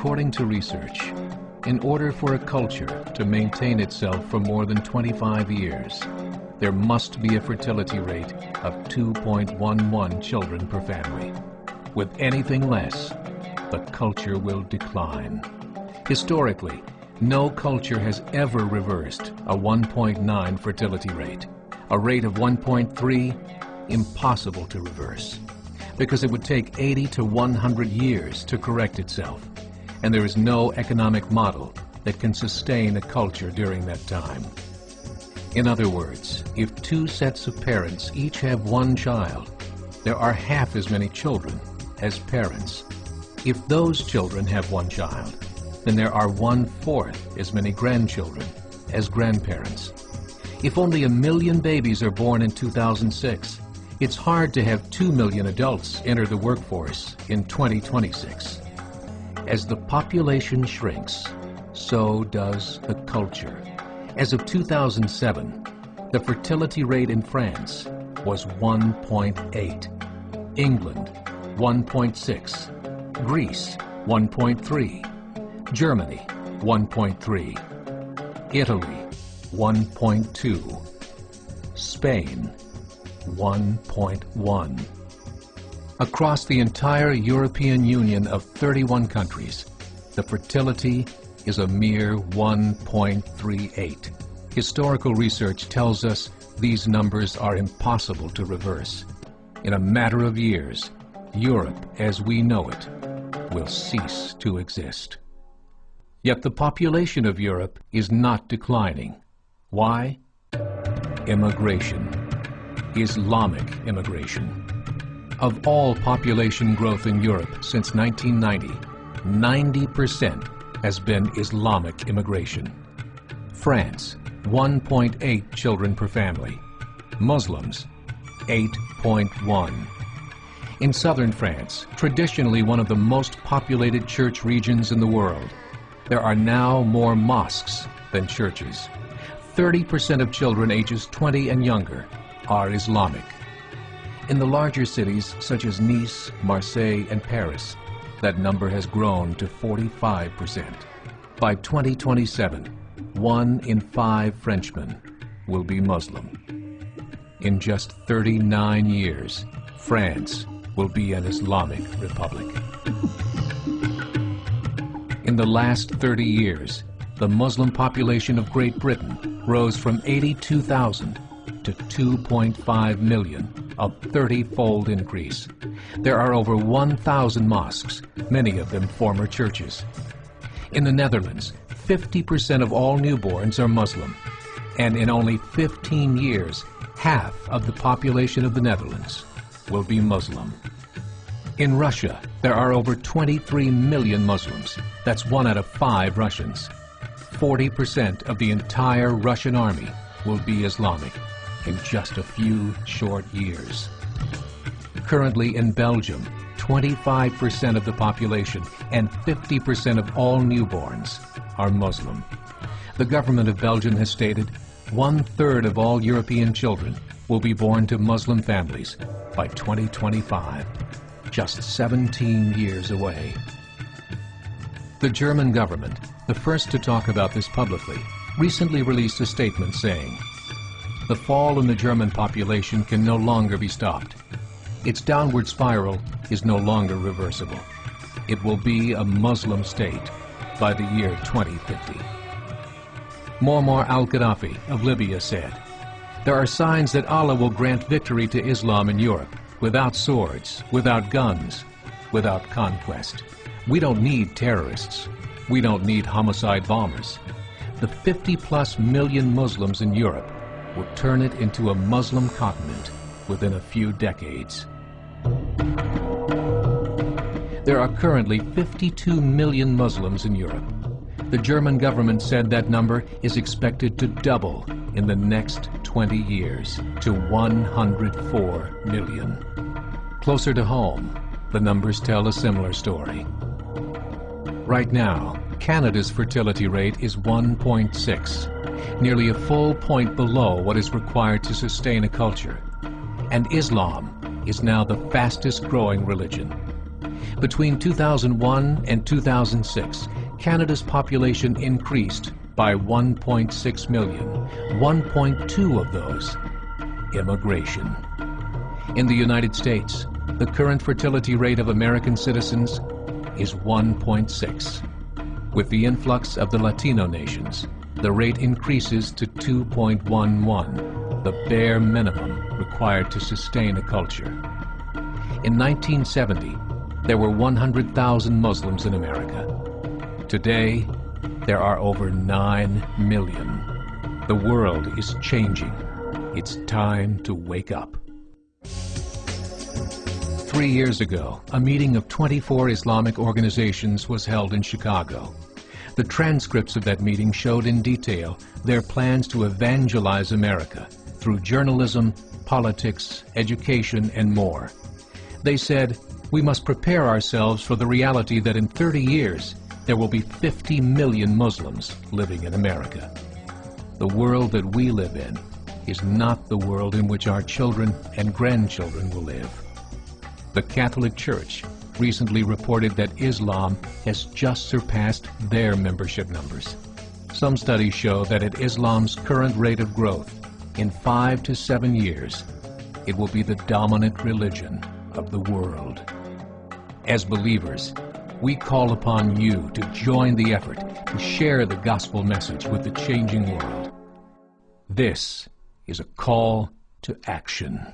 According to research, in order for a culture to maintain itself for more than 25 years, there must be a fertility rate of 2.11 children per family. With anything less, the culture will decline. Historically, no culture has ever reversed a 1.9 fertility rate. A rate of 1.3, impossible to reverse, because it would take 80 to 100 years to correct itself, and there is no economic model that can sustain a culture during that time. In other words, if two sets of parents each have one child, there are half as many children as parents. If those children have one child, then there are 1/4 as many grandchildren as grandparents. If only 1 million babies are born in 2006, it's hard to have 2 million adults enter the workforce in 2026. As the population shrinks, so does the culture. As of 2007, the fertility rate in France was 1.8, England 1.6, Greece 1.3, Germany 1.3, Italy 1.2, Spain 1.1. Across the entire European Union of 31 countries, the fertility is a mere 1.38. Historical research tells us these numbers are impossible to reverse. In a matter of years, Europe as we know it will cease to exist. Yet the population of Europe is not declining. Why? Immigration. Islamic immigration. Of all population growth in Europe since 1990, 90% has been Islamic immigration. France, 1.8 children per family. Muslims, 8.1. In southern France, traditionally one of the most populated church regions in the world, there are now more mosques than churches. 30% of children ages 20 and younger are Islamic. In the larger cities such as Nice, Marseille, and Paris, that number has grown to 45%. By 2027, 1 in 5 Frenchmen will be Muslim. In just 39 years, France will be an Islamic republic. In the last 30 years, the Muslim population of Great Britain rose from 82,000 to 2.5 million, a 30-fold increase. There are over 1,000 mosques, many of them former churches. In the Netherlands, 50% of all newborns are Muslim, and in only 15 years, half of the population of the Netherlands will be Muslim. In Russia, there are over 23 million Muslims. That's 1 out of 5 Russians. 40% of the entire Russian army will be Islamic in just a few short years. Currently in Belgium, 25% of the population and 50% of all newborns are Muslim. The government of Belgium has stated 1/3 of all European children will be born to Muslim families by 2025, just 17 years away. The German government, the first to talk about this publicly, recently released a statement saying, "The fall in the German population can no longer be stopped. Its downward spiral is no longer reversible. It will be a Muslim state by the year 2050. Muammar al-Gaddafi of Libya said, "There are signs that Allah will grant victory to Islam in Europe, without swords, without guns, without conquest. We don't need terrorists. We don't need homicide bombers. The 50+ million Muslims in Europe will turn it into a Muslim continent within a few decades." There are currently 52 million Muslims in Europe. The German government said that number is expected to double in the next 20 years to 104 million. Closer to home, the numbers tell a similar story. Right now, Canada's fertility rate is 1.6, nearly a full point below what is required to sustain a culture. And Islam is now the fastest growing religion. Between 2001 and 2006, Canada's population increased by 1.6 million, 1.2 of those immigration. In the United States, the current fertility rate of American citizens is 1.6. With the influx of the Latino nations, the rate increases to 2.11, the bare minimum required to sustain a culture. In 1970, there were 100,000 Muslims in America. Today, there are over 9 million. The world is changing. It's time to wake up. 3 years ago, a meeting of 24 Islamic organizations was held in Chicago. The transcripts of that meeting showed in detail their plans to evangelize America through journalism, politics, education, and more. They said, we must prepare ourselves for the reality that in 30 years, there will be 50 million Muslims living in America. The world that we live in is not the world in which our children and grandchildren will live. The Catholic Church recently reported that Islam has just surpassed their membership numbers. Some studies show that at Islam's current rate of growth, in 5 to 7 years, it will be the dominant religion of the world. As believers, we call upon you to join the effort to share the gospel message with the changing world. This is a call to action.